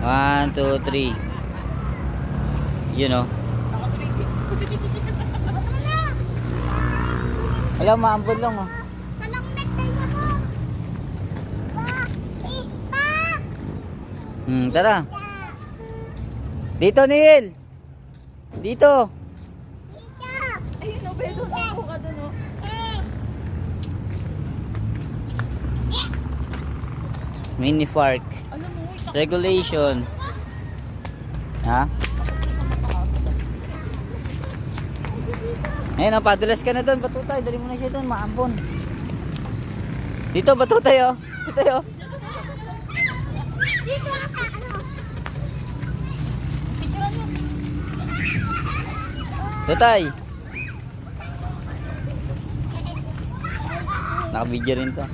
1, 2, 3. Yun o. Alam, maambon lang o. Tara. Dito, Neil. Dito. Ayun o, Bedo. Ako ka dun o. Mini park. Alam mo, Regulation. Ha? Ayun o, padulas ka na doon. Batutay, dali mo na siya doon. Maambon. Dito, batutay o. Batutay o. Dito ka sa ano? picturean mo. Tutay. Naka-video rin to.